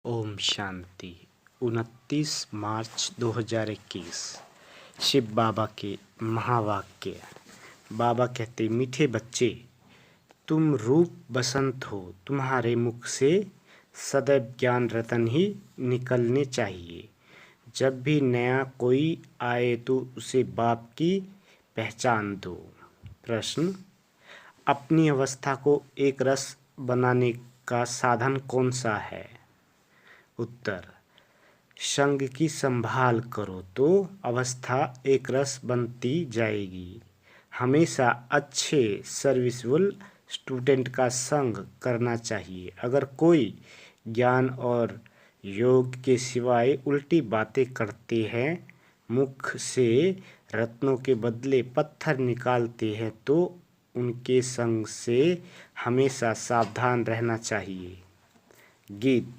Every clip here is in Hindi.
ओम शांति। 29 मार्च 2021 शिव बाबा के महावाक्य। बाबा कहते, मीठे बच्चे, तुम रूप बसंत हो, तुम्हारे मुख से सदैव ज्ञान रतन ही निकलने चाहिए। जब भी नया कोई आए तो उसे बाप की पहचान दो। प्रश्न, अपनी अवस्था को एक रस बनाने का साधन कौन सा है? उत्तर, संग की संभाल करो तो अवस्था एक रस बनती जाएगी। हमेशा अच्छे सर्विसफुल स्टूडेंट का संग करना चाहिए। अगर कोई ज्ञान और योग के सिवाय उल्टी बातें करते हैं, मुख से रत्नों के बदले पत्थर निकालते हैं, तो उनके संग से हमेशा सावधान रहना चाहिए। गीत।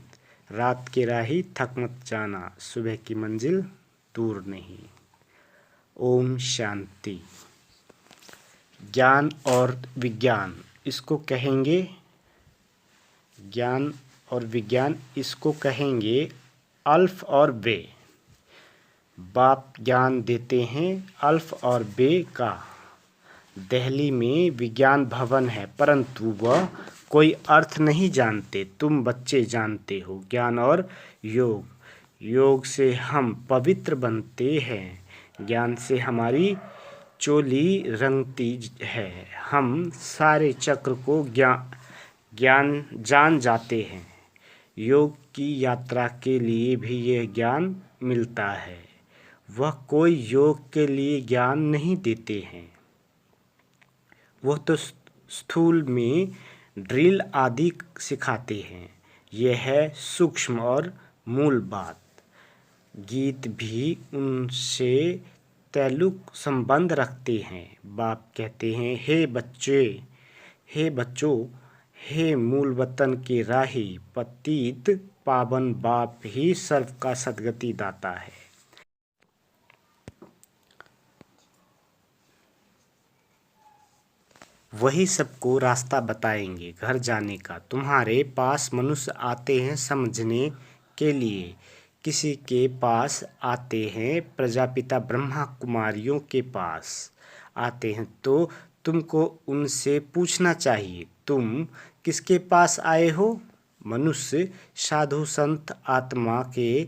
रात की राही थक मत जाना, सुबह की मंजिल दूर नहीं। ओम शांति। ज्ञान और विज्ञान इसको कहेंगे, ज्ञान और विज्ञान इसको कहेंगे अल्फ और बे। बाप ज्ञान देते हैं अल्फ और बे का। दिल्ली में विज्ञान भवन है, परंतु वह कोई अर्थ नहीं जानते। तुम बच्चे जानते हो। ज्ञान और योग, योग से हम पवित्र बनते हैं। ज्ञान से हमारी चोली रंगती है। हम सारे चक्र को ज्ञान जान जाते हैं। योग की यात्रा के लिए भी यह ज्ञान मिलता है। वह कोई योग के लिए ज्ञान नहीं देते हैं, वह तो स्थूल में ड्रिल आदि सिखाते हैं। यह है सूक्ष्म और मूल बात। गीत भी उनसे ताल्लुक संबंध रखते हैं। बाप कहते हैं, हे बच्चों, हे मूल वतन के राही, पतित पावन बाप ही सर्व का सद्गति दाता है। वही सबको रास्ता बताएंगे घर जाने का। तुम्हारे पास मनुष्य आते हैं समझने के लिए, किसी के पास आते हैं प्रजापिता ब्रह्मा कुमारियों के पास आते हैं, तो तुमको उनसे पूछना चाहिए, तुम किसके पास आए हो? मनुष्य साधु संत आत्मा के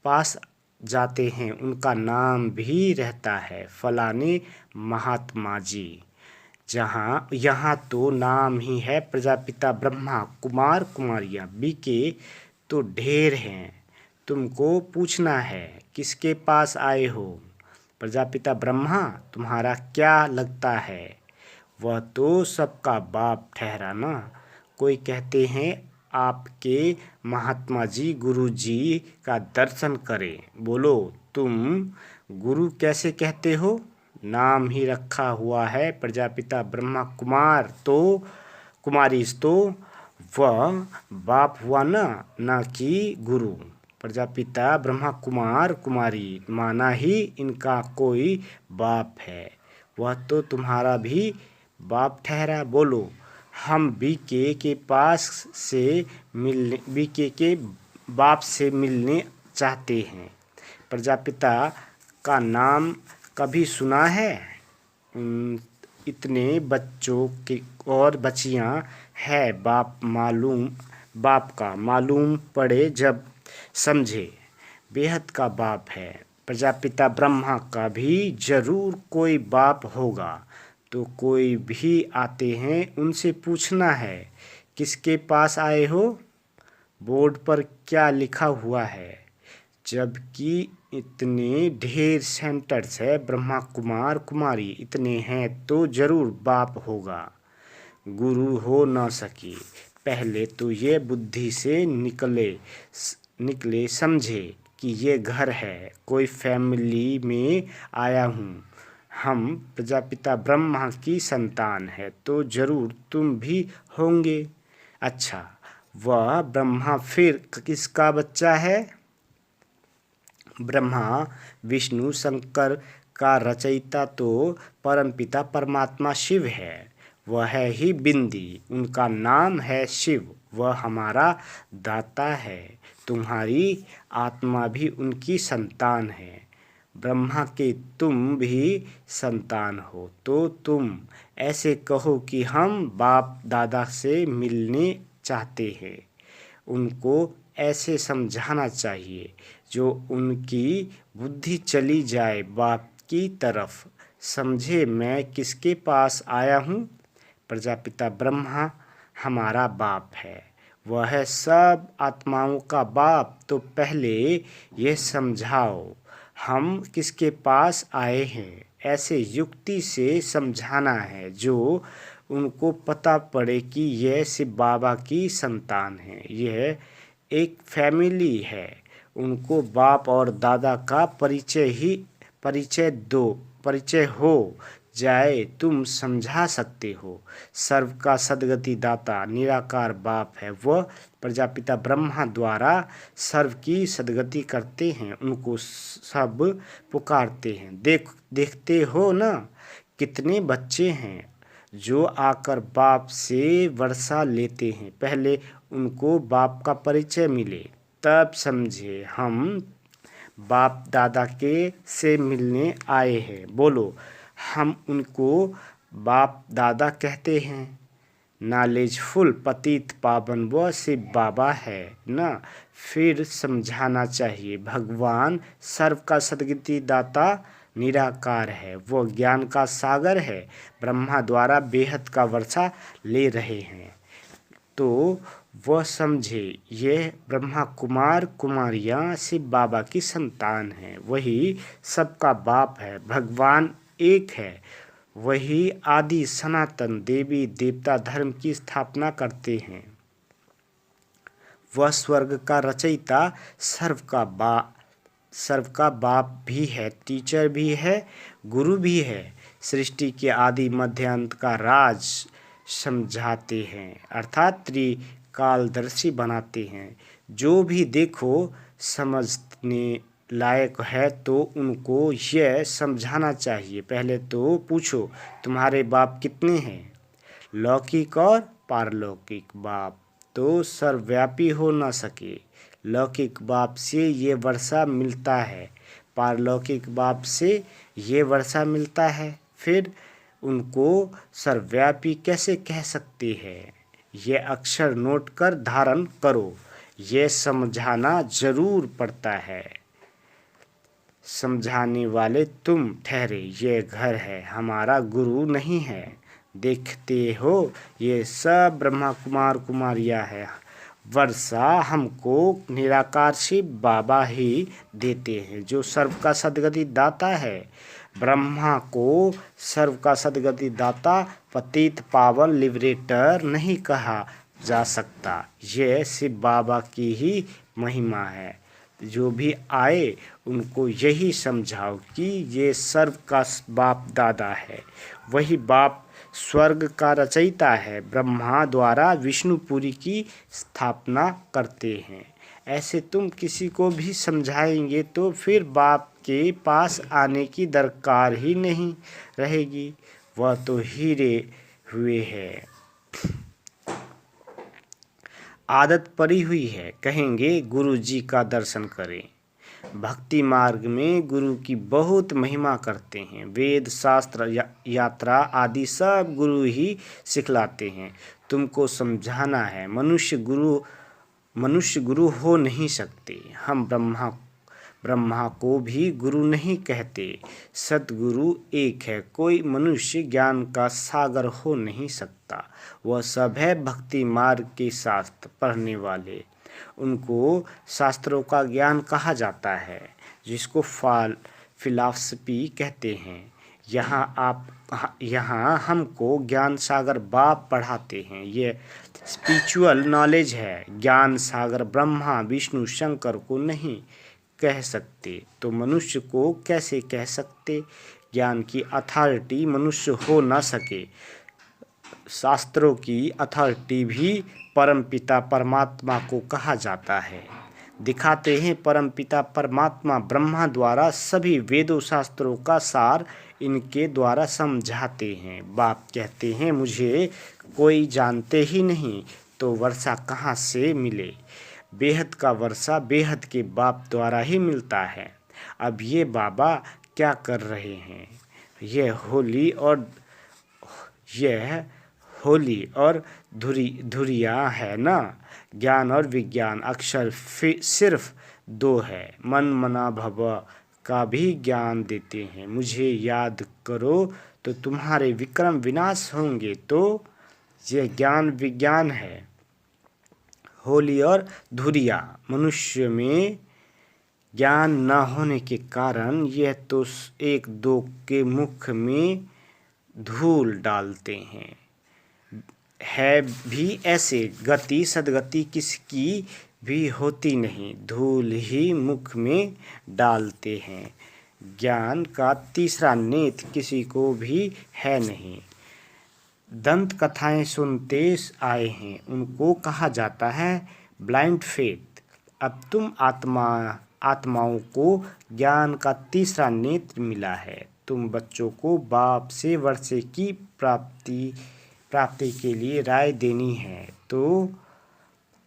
पास जाते हैं, उनका नाम भी रहता है फलाने महात्मा जी। यहाँ तो नाम ही है प्रजापिता ब्रह्मा, कुमार कुमारियाँ बीके तो ढेर हैं। तुमको पूछना है, किसके पास आए हो? प्रजापिता ब्रह्मा तुम्हारा क्या लगता है? वह तो सबका बाप ठहरा ना। कोई कहते हैं आपके महात्मा जी गुरु जी का दर्शन करें। बोलो, तुम गुरु कैसे कहते हो? नाम ही रखा हुआ है प्रजापिता ब्रह्मा कुमार, तो कुमारी तो वह बाप हुआ ना कि गुरु। प्रजापिता ब्रह्मा कुमार कुमारी माना ही इनका कोई बाप है, वह तो तुम्हारा भी बाप ठहरा। बोलो, हम बीके के बाप से मिलने चाहते हैं। प्रजापिता का नाम कभी सुना है? इतने बच्चों के और बच्चियां है, बाप का मालूम पड़े जब समझे, बेहद का बाप है। प्रजापिता ब्रह्मा का भी जरूर कोई बाप होगा। तो कोई भी आते हैं, उनसे पूछना है, किसके पास आए हो? बोर्ड पर क्या लिखा हुआ है? जबकि इतने ढेर सेंटर्स है, ब्रह्मा कुमार कुमारी इतने हैं, तो जरूर बाप होगा। गुरु हो ना सके, पहले तो ये बुद्धि से निकले समझे कि ये घर है, कोई फैमिली में आया हूँ। हम प्रजापिता ब्रह्मा की संतान है, तो जरूर तुम भी होंगे। अच्छा, वह ब्रह्मा फिर किसका बच्चा है? ब्रह्मा विष्णु शंकर का रचयिता तो परमपिता परमात्मा शिव है। वह है ही बिंदी, उनका नाम है शिव। वह हमारा दाता है। तुम्हारी आत्मा भी उनकी संतान है। ब्रह्मा के तुम भी संतान हो, तो तुम ऐसे कहो कि हम बाप दादा से मिलने चाहते हैं। उनको ऐसे समझाना चाहिए जो उनकी बुद्धि चली जाए बाप की तरफ। समझे मैं किसके पास आया हूँ? प्रजापिता ब्रह्मा हमारा बाप है, वह है सब आत्माओं का बाप। तो पहले ये समझाओ हम किसके पास आए हैं। ऐसे युक्ति से समझाना है जो उनको पता पड़े कि यह शिव बाबा की संतान है, यह एक फैमिली है। उनको बाप और दादा का परिचय हो जाए तुम समझा सकते हो। सर्व का सद्गति दाता निराकार बाप है, वह प्रजापिता ब्रह्मा द्वारा सर्व की सद्गति करते हैं, उनको सब पुकारते हैं। देखते हो ना कितने बच्चे हैं जो आकर बाप से वर्षा लेते हैं। पहले उनको बाप का परिचय मिले, तब समझे हम बाप दादा के से मिलने आए हैं। बोलो, हम उनको बाप दादा कहते हैं। नॉलेजफुल पतित पावन वो शिव बाबा है ना। फिर समझाना चाहिए भगवान सर्व का सद्गति दाता निराकार है, वो ज्ञान का सागर है, ब्रह्मा द्वारा बेहद का वर्षा ले रहे हैं। तो वह समझे यह ब्रह्मा कुमार कुमारियाँ शिव बाबा की संतान हैं, वही सबका बाप है। भगवान एक है, वही आदि सनातन देवी देवता धर्म की स्थापना करते हैं। वह स्वर्ग का रचयिता सर्व का बाप भी है, टीचर भी है, गुरु भी है। सृष्टि के आदि मध्य अंत का राज समझाते हैं, अर्थात त्रिकालदर्शी बनाते हैं। जो भी देखो समझने लायक है तो उनको यह समझाना चाहिए। पहले तो पूछो तुम्हारे बाप कितने हैं? लौकिक और पारलौकिक बाप तो सर्वव्यापी हो न सके। लौकिक बाप से ये वर्षा मिलता है, पारलौकिक बाप से ये वर्षा मिलता है, फिर उनको सर्वव्यापी कैसे कह सकते हैं? ये अक्षर नोट कर धारण करो, ये समझाना जरूर पड़ता है। समझाने वाले तुम ठहरे, ये घर है, हमारा गुरु नहीं है। देखते हो ये सब ब्रह्मा कुमार कुमारियाँ है। वर्षा हमको निराकार शिव बाबा ही देते हैं, जो सर्व का सद्गति दाता है। ब्रह्मा को सर्व का सद्गति दाता पतित पावन लिबरेटर नहीं कहा जा सकता। यह शिव बाबा की ही महिमा है। जो भी आए उनको यही समझाओ कि ये सर्व का बाप दादा है, वही बाप स्वर्ग का रचयिता है, ब्रह्मा द्वारा विष्णुपुरी की स्थापना करते हैं। ऐसे तुम किसी को भी समझाएंगे तो फिर बाप के पास आने की दरकार ही नहीं रहेगी, वह तो हीरे हुए है। आदत पड़ी हुई है, कहेंगे गुरु जी का दर्शन करें। भक्ति मार्ग में गुरु की बहुत महिमा करते हैं। वेद शास्त्र यात्रा आदि सब गुरु ही सिखलाते हैं। तुमको समझाना है मनुष्य गुरु हो नहीं सकते। हम ब्रह्मा को भी गुरु नहीं कहते। सतगुरु एक है, कोई मनुष्य ज्ञान का सागर हो नहीं सकता। वह सब है भक्ति मार्ग के शास्त्र पढ़ने वाले, उनको शास्त्रों का ज्ञान कहा जाता है, जिसको फिलॉसफी कहते हैं। यहाँ हमको ज्ञान सागर बाप पढ़ाते हैं। ये स्पिरिचुअल नॉलेज है। ज्ञान सागर ब्रह्मा विष्णु शंकर को नहीं कह सकते तो मनुष्य को कैसे कह सकते? ज्ञान की अथॉरिटी मनुष्य हो ना सके। शास्त्रों की अथॉरिटी भी परमपिता परमात्मा को कहा जाता है। दिखाते हैं परमपिता परमात्मा ब्रह्मा द्वारा सभी वेदों शास्त्रों का सार इनके द्वारा समझाते हैं। बाप कहते हैं मुझे कोई जानते ही नहीं तो वर्षा कहाँ से मिले? बेहद का वर्षा बेहद के बाप द्वारा ही मिलता है। अब ये बाबा क्या कर रहे हैं? यह होली और धुरिया है ना। ज्ञान और विज्ञान अक्षर सिर्फ दो है। मन मना भव का भी ज्ञान देते हैं। मुझे याद करो तो तुम्हारे विक्रम विनाश होंगे। तो यह ज्ञान विज्ञान है। होली और धुरिया मनुष्य में ज्ञान न होने के कारण यह तो एक दो के मुख में धूल डालते हैं। है भी ऐसे। गति सदगति किसकी भी होती नहीं, धूल ही मुख में डालते हैं। ज्ञान का तीसरा नेत्र किसी को भी है नहीं। दंत कथाएं सुनते आए हैं, उनको कहा जाता है ब्लाइंड फेथ। अब तुम आत्माओं को ज्ञान का तीसरा नेत्र मिला है। तुम बच्चों को बाप से वर्षे की प्राप्ति के लिए राय देनी है तो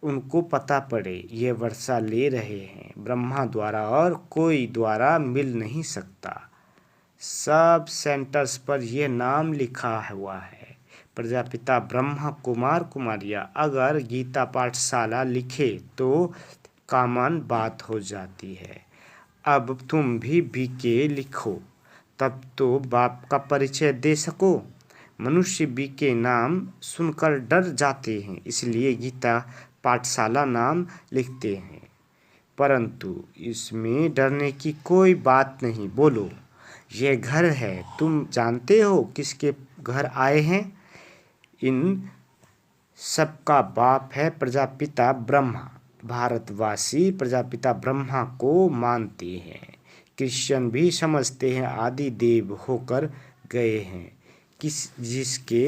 उनको पता पड़े ये वर्षा ले रहे हैं ब्रह्मा द्वारा और कोई द्वारा मिल नहीं सकता। सब सेंटर्स पर यह नाम लिखा हुआ है, प्रजापिता ब्रह्मा कुमार कुमारियाँ। अगर गीता पाठशाला लिखे तो कॉमन बात हो जाती है। अब तुम भी बीके लिखो तब तो बाप का परिचय दे सको। मनुष्य बीके नाम सुनकर डर जाते हैं, इसलिए गीता पाठशाला नाम लिखते हैं, परंतु इसमें डरने की कोई बात नहीं। बोलो, यह घर है। तुम जानते हो किसके घर आए हैं? इन सबका बाप है प्रजापिता ब्रह्मा। भारतवासी प्रजापिता ब्रह्मा को मानते हैं। क्रिश्चियन भी समझते हैं आदि देव होकर गए हैं जिसके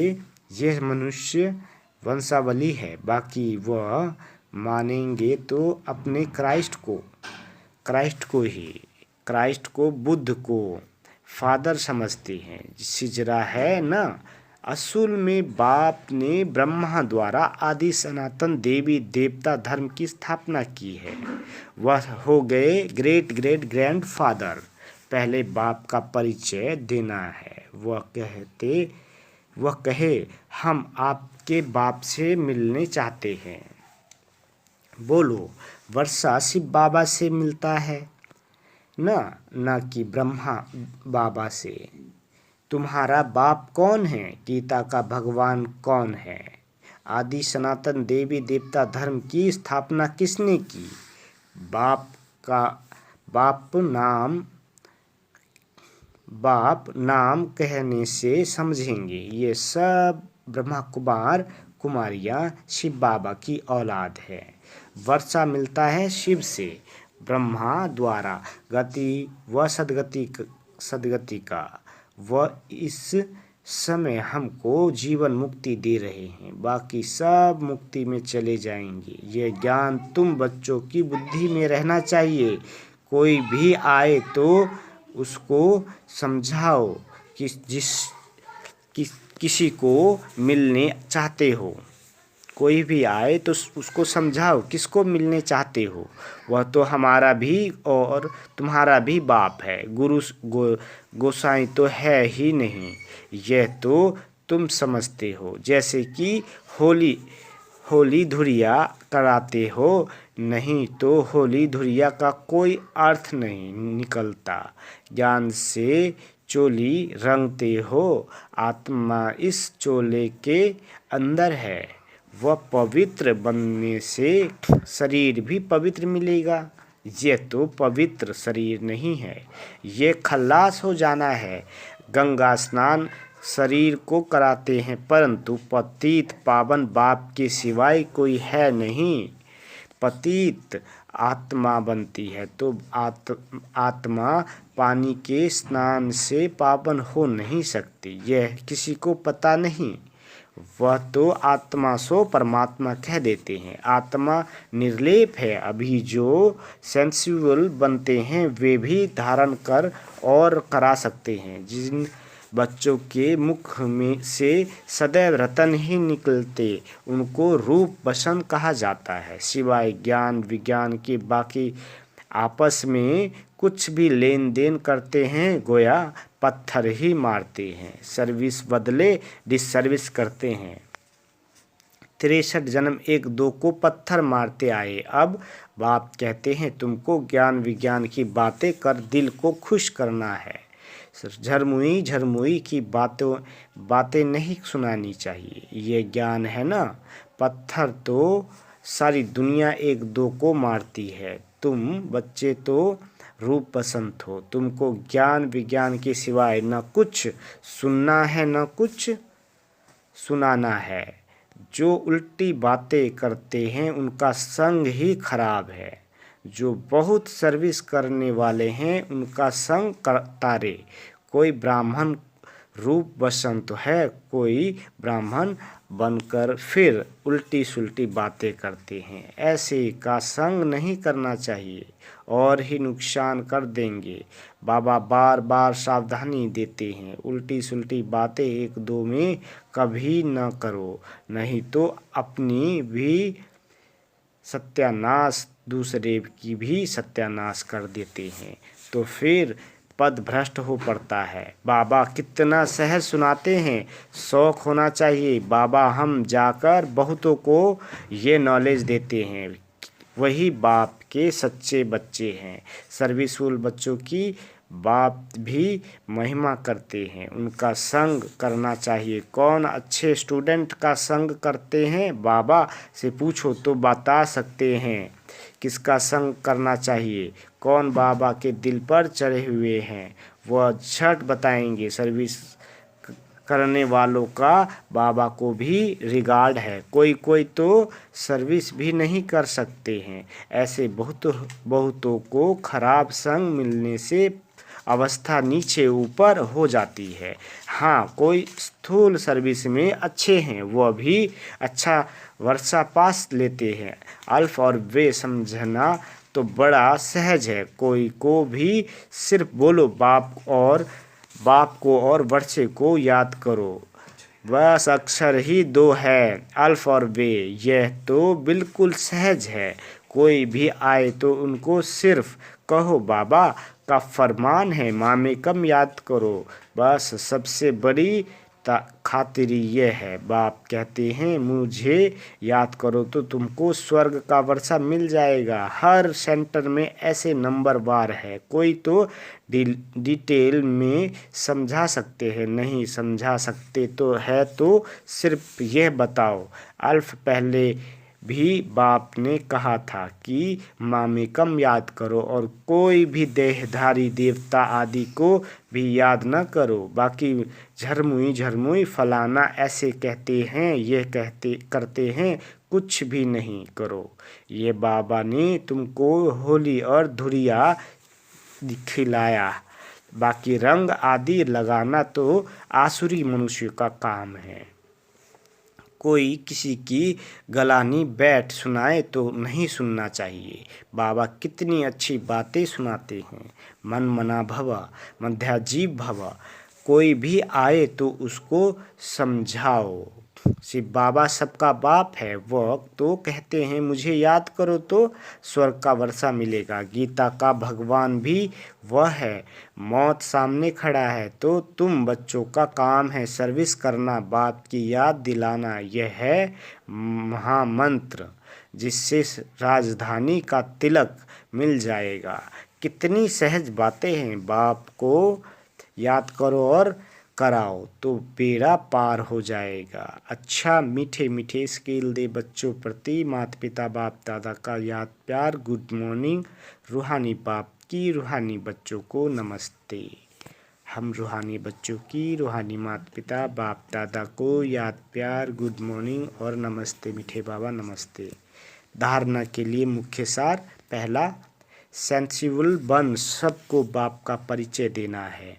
यह मनुष्य वंशावली है। बाकी वह मानेंगे तो अपने क्राइस्ट को बुद्ध को फादर समझते हैं। सिजरा है ना। असूल में बाप ने ब्रह्मा द्वारा आदि सनातन देवी देवता धर्म की स्थापना की है। वह हो गए ग्रेट ग्रेट ग्रैंड फादर। पहले बाप का परिचय देना है। वह कहे हम आपके बाप से मिलने चाहते हैं। बोलो, वर्षा शिव बाबा से मिलता है ना कि ब्रह्मा बाबा से। तुम्हारा बाप कौन है? गीता का भगवान कौन है? आदि सनातन देवी देवता धर्म की स्थापना किसने की? बाप नाम कहने से समझेंगे। ये सब ब्रह्मा कुमार कुमारियाँ शिव बाबा की औलाद है। वर्षा मिलता है शिव से ब्रह्मा द्वारा गति व सदगति का। वह इस समय हमको जीवन मुक्ति दे रहे हैं, बाकी सब मुक्ति में चले जाएंगे। ये ज्ञान तुम बच्चों की बुद्धि में रहना चाहिए। कोई भी आए तो उसको समझाओ कि किसी को मिलने चाहते हो। कोई भी आए तो उसको समझाओ किसको मिलने चाहते हो। वह तो हमारा भी और तुम्हारा भी बाप है। गुरु गोसाई तो है ही नहीं, यह तो तुम समझते हो। जैसे कि होली धुरिया कराते हो, नहीं तो होली धुरिया का कोई अर्थ नहीं निकलता। ज्ञान से चोली रंगते हो, आत्मा इस चोले के अंदर है। वह पवित्र बनने से शरीर भी पवित्र मिलेगा। ये तो पवित्र शरीर नहीं है, ये खल्लास हो जाना है। गंगा स्नान शरीर को कराते हैं, परंतु पतित पावन बाप के सिवाय कोई है नहीं। पतित आत्मा बनती है तो आत्मा पानी के स्नान से पावन हो नहीं सकती। यह किसी को पता नहीं। वह तो आत्मा सो परमात्मा कह देते हैं। आत्मा निर्लेप है। अभी जो सेंसुअल बनते हैं वे भी धारण कर और करा सकते हैं। बच्चों के मुख में से सदैव रतन ही निकलते, उनको रूप बसंत कहा जाता है। सिवाय ज्ञान विज्ञान के बाकी आपस में कुछ भी लेन देन करते हैं, गोया पत्थर ही मारते हैं, सर्विस बदले डिसर्विस करते हैं। 63 जन्म एक दो को पत्थर मारते आए, अब बाप कहते हैं तुमको ज्ञान विज्ञान की बातें कर दिल को खुश करना है। झरमुई झरमुई की बातें नहीं सुनानी चाहिए, ये ज्ञान है ना। पत्थर तो सारी दुनिया एक दो को मारती है, तुम बच्चे तो रूप बसंत हो, तुमको ज्ञान विज्ञान के सिवाय न कुछ सुनना है न कुछ सुनाना है। जो उल्टी बातें करते हैं उनका संग ही खराब है, जो बहुत सर्विस करने वाले हैं उनका संग तारे। कोई ब्राह्मण रूप बसंत है, कोई ब्राह्मण बनकर फिर उल्टी सुल्टी बातें करते हैं, ऐसे का संग नहीं करना चाहिए और ही नुकसान कर देंगे। बाबा बार बार सावधानी देते हैं, उल्टी सुल्टी बातें एक दो में कभी न करो, नहीं तो अपनी भी सत्यानाश दूसरे की भी सत्यानाश कर देते हैं, तो फिर पद भ्रष्ट हो पड़ता है। बाबा कितना सहज सुनाते हैं, शौक होना चाहिए। बाबा हम जाकर बहुतों को ये नॉलेज देते हैं, वही बाप के सच्चे बच्चे हैं। सर्विसफुल बच्चों की बाप भी महिमा करते हैं, उनका संग करना चाहिए। कौन अच्छे स्टूडेंट का संग करते हैं, बाबा से पूछो तो बता सकते हैं किसका संग करना चाहिए। कौन बाबा के दिल पर चढ़े हुए हैं, वह झट बताएंगे। सर्विस करने वालों का बाबा को भी रिगार्ड है, कोई कोई तो सर्विस भी नहीं कर सकते हैं। ऐसे बहुतों को खराब संग मिलने से अवस्था नीचे ऊपर हो जाती है। हाँ, कोई स्थूल सर्विस में अच्छे हैं, वह भी अच्छा वर्षा पास लेते हैं। अल्फ और वे समझना तो बड़ा सहज है। कोई को भी सिर्फ बोलो बाप को और वर्षे को याद करो, बस अक्षर ही दो है, अल्फ और वे। यह तो बिल्कुल सहज है। कोई भी आए तो उनको सिर्फ कहो बाबा का फरमान है, मामे कम याद करो, बस सबसे बड़ी खातिरी यह है। बाप कहते हैं मुझे याद करो तो तुमको स्वर्ग का वर्षा मिल जाएगा। हर सेंटर में ऐसे नंबर वार है, कोई तो डिटेल में समझा सकते हैं, नहीं समझा सकते तो है तो सिर्फ यह बताओ। अल्फ पहले भी बाप ने कहा था कि मामे कम याद करो और कोई भी देहधारी देवता आदि को भी याद न करो। बाकी झरमुई झरमुई फलाना ऐसे कहते हैं, ये करते हैं, कुछ भी नहीं करो। ये बाबा ने तुमको होली और धुरिया खिलाया, बाकी रंग आदि लगाना तो आसुरी मनुष्य का काम है। कोई किसी की गलानी बैठ सुनाए तो नहीं सुनना चाहिए। बाबा कितनी अच्छी बातें सुनाते हैं। मन मना भव मध्याजीव भव, कोई भी आए तो उसको समझाओ। शिव बाबा सबका बाप है, वह तो कहते हैं मुझे याद करो तो स्वर्ग का वर्षा मिलेगा। गीता का भगवान भी वह है। मौत सामने खड़ा है तो तुम बच्चों का काम है सर्विस करना, बाप की याद दिलाना। यह है महामंत्र, जिससे राजधानी का तिलक मिल जाएगा। कितनी सहज बातें हैं। बाप को याद करो और कराओ तो बेड़ा पार हो जाएगा। अच्छा मीठे मीठे स्किल दे बच्चों प्रति, माता पिता बाप दादा का याद प्यार। Good morning. रूहानी बाप की रूहानी बच्चों को नमस्ते। हम रूहानी बच्चों की रूहानी माता पिता बाप दादा को याद प्यार, गुड मॉर्निंग और नमस्ते। मीठे बाबा नमस्ते। धारणा के लिए मुख्य सार। पहला, सेंसिबल बन सबको बाप का परिचय देना है।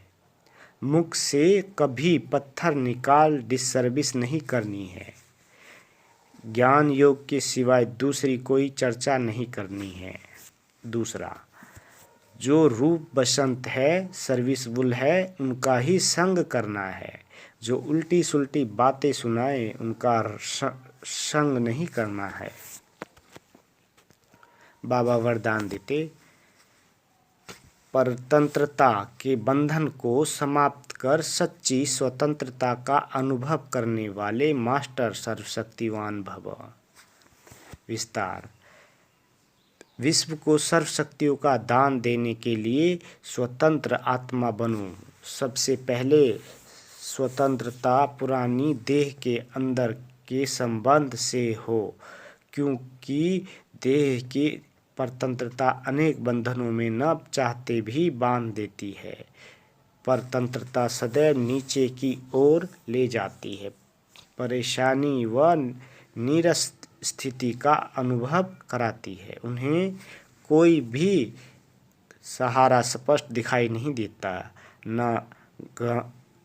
मुख से कभी पत्थर निकाल डिसर्विस नहीं करनी है। ज्ञान योग के सिवाय दूसरी कोई चर्चा नहीं करनी है। दूसरा, जो रूप बसंत है, सर्विसबुल है, उनका ही संग करना है। जो उल्टी सुल्टी बातें सुनाए, उनका संग नहीं करना है। बाबा वरदान देते, परतंत्रता के बंधन को समाप्त कर सच्ची स्वतंत्रता का अनुभव करने वाले मास्टर सर्वशक्तिवान भव। विस्तार, विश्व को सर्वशक्तियों का दान देने के लिए स्वतंत्र आत्मा बनो। सबसे पहले स्वतंत्रता पुरानी देह के अंदर के संबंध से हो, क्योंकि देह की परतंत्रता अनेक बंधनों में न चाहते भी बांध देती है। परतंत्रता सदैव नीचे की ओर ले जाती है, परेशानी व नीरस स्थिति का अनुभव कराती है। उन्हें कोई भी सहारा स्पष्ट दिखाई नहीं देता, न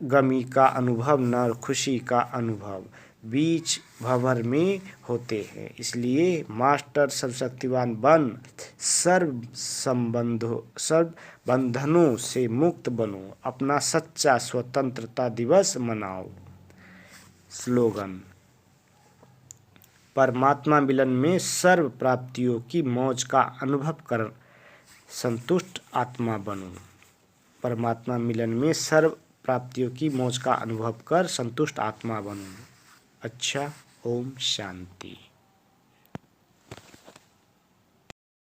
गमी का अनुभव न खुशी का अनुभव, बीच भंवर में होते हैं। इसलिए मास्टर सर्वशक्तिवान बन सर्व बंधनों से मुक्त बनो, अपना सच्चा स्वतंत्रता दिवस मनाओ। स्लोगन, परमात्मा मिलन में सर्व प्राप्तियों की मौज का अनुभव कर संतुष्ट आत्मा बनो। परमात्मा मिलन में सर्व प्राप्तियों की मौज का अनुभव कर संतुष्ट आत्मा बनो। अच्छा, ओम शांति।